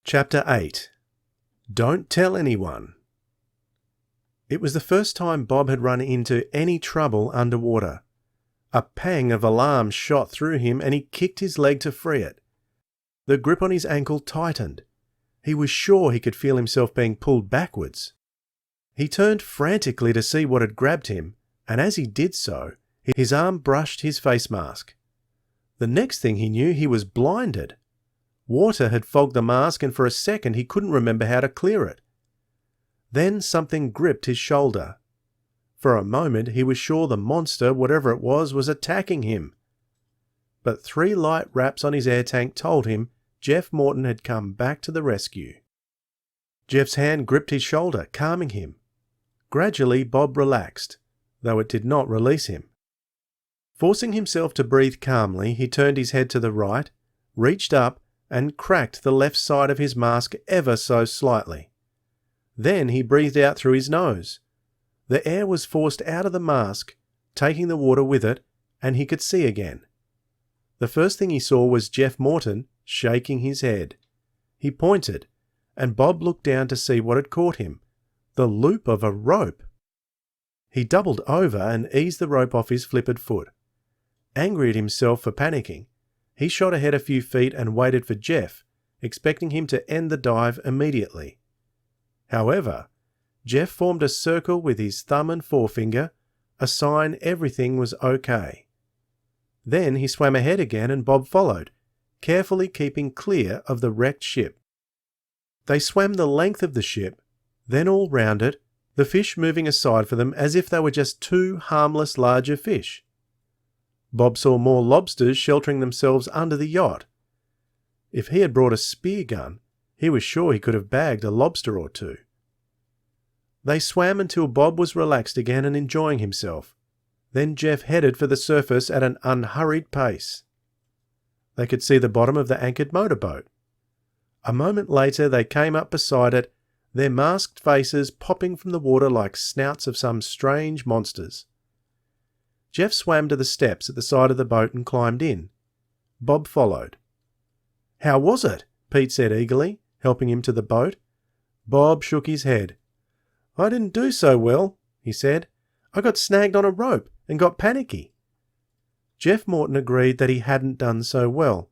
Chapter 8. Don't Tell Anyone. It was the first time Bob had run into any trouble underwater. A pang of alarm shot through him and he kicked his leg to free it. The grip on his ankle tightened. He was sure he could feel himself being pulled backwards. He turned frantically to see what had grabbed him, and as he did so, his arm brushed his face mask. The next thing he knew, he was blinded. Water had fogged the mask and for a second he couldn't remember how to clear it. Then something gripped his shoulder. For a moment he was sure the monster, whatever it was attacking him. But 3 light raps on his air tank told him Jeff Morton had come back to the rescue. Jeff's hand gripped his shoulder, calming him. Gradually Bob relaxed, though it did not release him. Forcing himself to breathe calmly, he turned his head to the right, reached up, and cracked the left side of his mask ever so slightly. Then he breathed out through his nose. The air was forced out of the mask, taking the water with it, and he could see again. The first thing he saw was Jeff Morton shaking his head. He pointed, and Bob looked down to see what had caught him, the loop of a rope. He doubled over and eased the rope off his flippered foot. Angry at himself for panicking, he shot ahead a few feet and waited for Jeff, expecting him to end the dive immediately. However, Jeff formed a circle with his thumb and forefinger, a sign everything was okay. Then he swam ahead again and Bob followed, carefully keeping clear of the wrecked ship. They swam the length of the ship, then all round it, the fish moving aside for them as if they were just 2 harmless larger fish. Bob saw more lobsters sheltering themselves under the yacht. If he had brought a spear gun, he was sure he could have bagged a lobster or 2. They swam until Bob was relaxed again and enjoying himself. Then Jeff headed for the surface at an unhurried pace. They could see the bottom of the anchored motorboat. A moment later they came up beside it, their masked faces popping from the water like snouts of some strange monsters. Jeff swam to the steps at the side of the boat and climbed in. Bob followed. "How was it?" Pete said eagerly, helping him to the boat. Bob shook his head. "I didn't do so well," he said. "I got snagged on a rope and got panicky." Jeff Morton agreed that he hadn't done so well.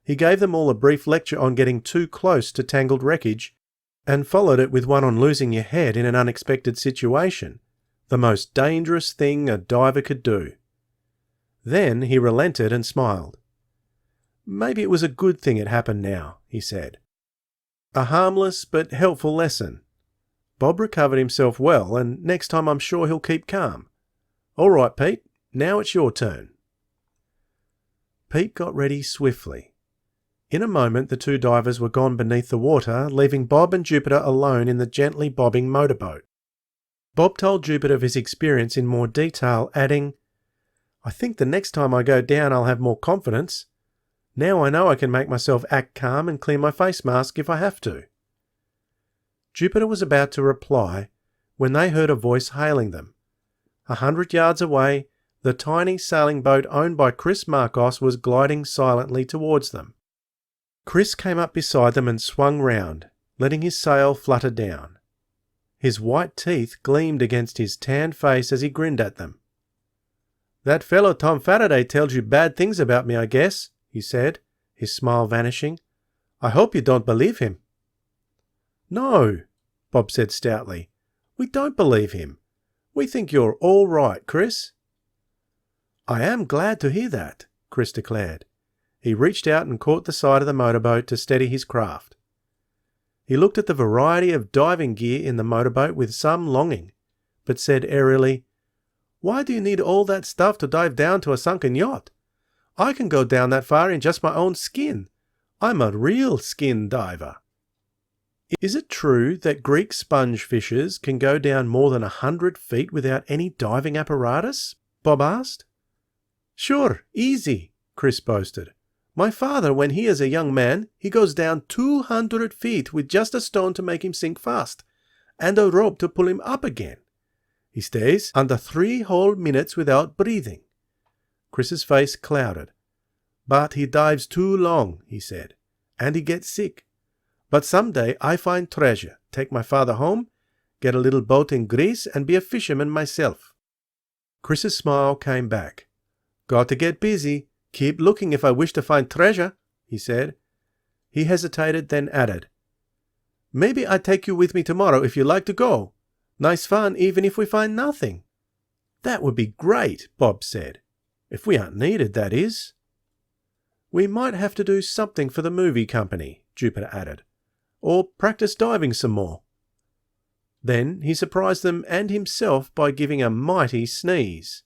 He gave them all a brief lecture on getting too close to tangled wreckage and followed it with one on losing your head in an unexpected situation, the most dangerous thing a diver could do. Then he relented and smiled. "Maybe it was a good thing it happened now," he said. "A harmless but helpful lesson. Bob recovered himself well, and next time I'm sure he'll keep calm. All right, Pete, now it's your turn." Pete got ready swiftly. In a moment the 2 divers were gone beneath the water, leaving Bob and Jupiter alone in the gently bobbing motorboat. Bob told Jupiter of his experience in more detail, adding, "I think the next time I go down I'll have more confidence. Now I know I can make myself act calm and clear my face mask if I have to." Jupiter was about to reply when they heard a voice hailing them. 100 yards away, the tiny sailing boat owned by Chris Marcos was gliding silently towards them. Chris came up beside them and swung round, letting his sail flutter down. His white teeth gleamed against his tanned face as he grinned at them. "That fellow Tom Faraday tells you bad things about me, I guess," he said, his smile vanishing. "I hope you don't believe him." "No," Bob said stoutly. "We don't believe him. We think you're all right, Chris." "I am glad to hear that," Chris declared. He reached out and caught the side of the motorboat to steady his craft. He looked at the variety of diving gear in the motorboat with some longing, but said airily, "Why do you need all that stuff to dive down to a sunken yacht? I can go down that far in just my own skin. I'm a real skin diver." "Is it true that Greek sponge fishers can go down more than 100 feet without any diving apparatus?" Bob asked. "Sure, easy," Chris boasted. "My father, when he is a young man, he goes down 200 feet with just a stone to make him sink fast, and a rope to pull him up again. He stays under 3 whole minutes without breathing." Chris's face clouded. "But he dives too long," he said, "and he gets sick. But some day I find treasure, take my father home, get a little boat in Greece, and be a fisherman myself." Chris's smile came back. "Got to get busy. Keep looking if I wish to find treasure," he said. He hesitated, then added, "Maybe I take you with me tomorrow if you like to go. Nice fun even if we find nothing." "That would be great," Bob said. "If we aren't needed, that is." "We might have to do something for the movie company," Jupiter added, "or practice diving some more." Then he surprised them and himself by giving a mighty sneeze.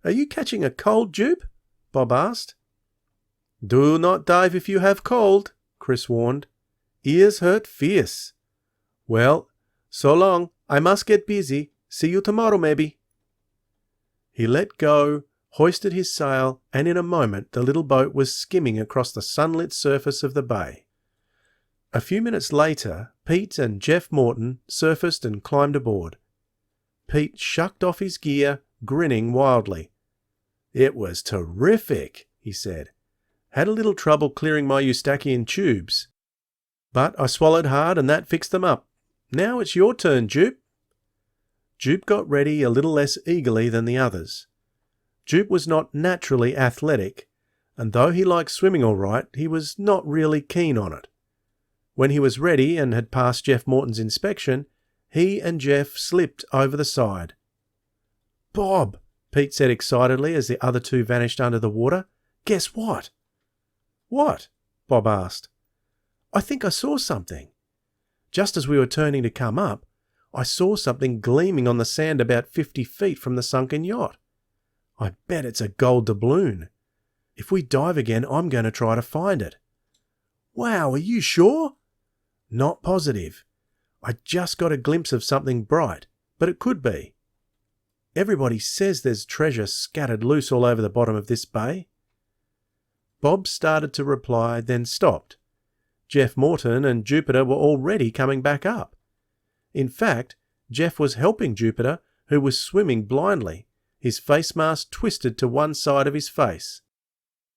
"Are you catching a cold, Jupe?" Bob asked. "Do not dive if you have cold," Chris warned. "Ears hurt fierce. Well, so long. I must get busy. See you tomorrow, maybe." He let go, hoisted his sail, and in a moment the little boat was skimming across the sunlit surface of the bay. A few minutes later, Pete and Jeff Morton surfaced and climbed aboard. Pete shucked off his gear, grinning wildly. "It was terrific," he said. "Had a little trouble clearing my Eustachian tubes. But I swallowed hard and that fixed them up. Now it's your turn, Jupe." Jupe got ready a little less eagerly than the others. Jupe was not naturally athletic, and though he liked swimming all right, he was not really keen on it. When he was ready and had passed Jeff Morton's inspection, he and Jeff slipped over the side. "Bob," Pete said excitedly as the other two vanished under the water, "guess what?" "What?" Bob asked. "I think I saw something. Just as we were turning to come up, I saw something gleaming on the sand about 50 feet from the sunken yacht. I bet it's a gold doubloon. If we dive again, I'm going to try to find it." "Wow, are you sure?" "Not positive. I just got a glimpse of something bright, but it could be. Everybody says there's treasure scattered loose all over the bottom of this bay." Bob started to reply, then stopped. Jeff Morton and Jupiter were already coming back up. In fact, Jeff was helping Jupiter, who was swimming blindly, his face mask twisted to one side of his face.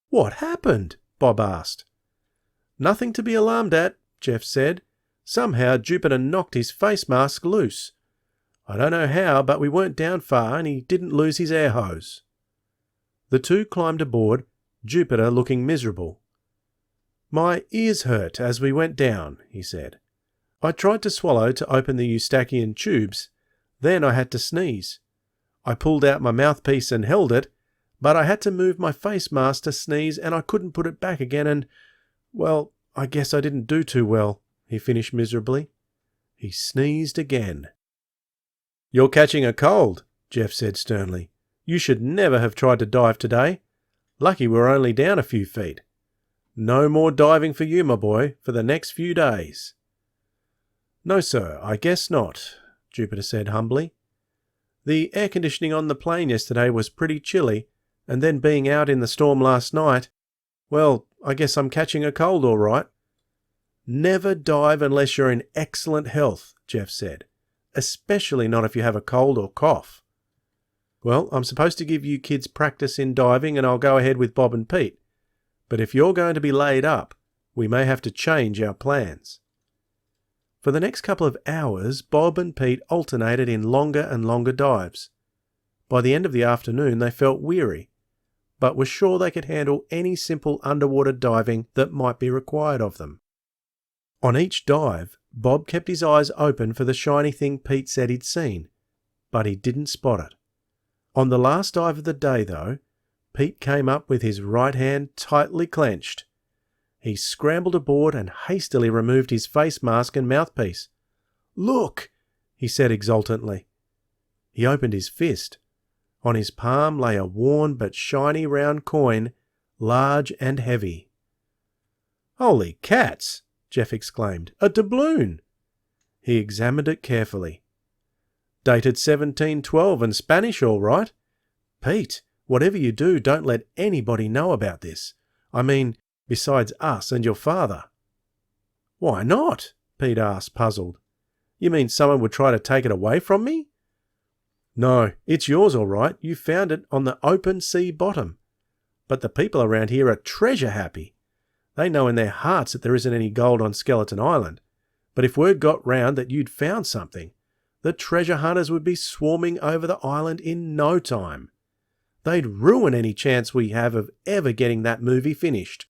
"What happened?" Bob asked. "Nothing to be alarmed at," Jeff said. "Somehow Jupiter knocked his face mask loose. I don't know how, but we weren't down far and he didn't lose his air hose." The two climbed aboard, Jupiter looking miserable. "My ears hurt as we went down," he said. "I tried to swallow to open the Eustachian tubes. Then I had to sneeze. I pulled out my mouthpiece and held it, but I had to move my face mask to sneeze and I couldn't put it back again and, well, I guess I didn't do too well," he finished miserably. He sneezed again. "You're catching a cold," Jeff said sternly. "You should never have tried to dive today. Lucky we're only down a few feet. No more diving for you, my boy, for the next few days." "No, sir, I guess not," Jupiter said humbly. "The air conditioning on the plane yesterday was pretty chilly, and then being out in the storm last night, well, I guess I'm catching a cold all right." "Never dive unless you're in excellent health," Jeff said, "especially not if you have a cold or cough." "Well, I'm supposed to give you kids practice in diving and I'll go ahead with Bob and Pete. But if you're going to be laid up, we may have to change our plans." For the next couple of hours, Bob and Pete alternated in longer and longer dives. By the end of the afternoon, they felt weary, but were sure they could handle any simple underwater diving that might be required of them. On each dive, Bob kept his eyes open for the shiny thing Pete said he'd seen, but he didn't spot it. On the last dive of the day, though, Pete came up with his right hand tightly clenched. He scrambled aboard and hastily removed his face mask and mouthpiece. "Look!" he said exultantly. He opened his fist. On his palm lay a worn but shiny round coin, large and heavy. "Holy cats!" Jeff exclaimed. "A doubloon!" He examined it carefully. "Dated 1712 and Spanish all right. Pete, whatever you do, don't let anybody know about this. I mean, besides us and your father." "Why not?" Pete asked, puzzled. "You mean someone would try to take it away from me?" "No, it's yours all right. You found it on the open sea bottom. But the people around here are treasure happy. They know in their hearts that there isn't any gold on Skeleton Island, but if word got round that you'd found something, the treasure hunters would be swarming over the island in no time. They'd ruin any chance we have of ever getting that movie finished.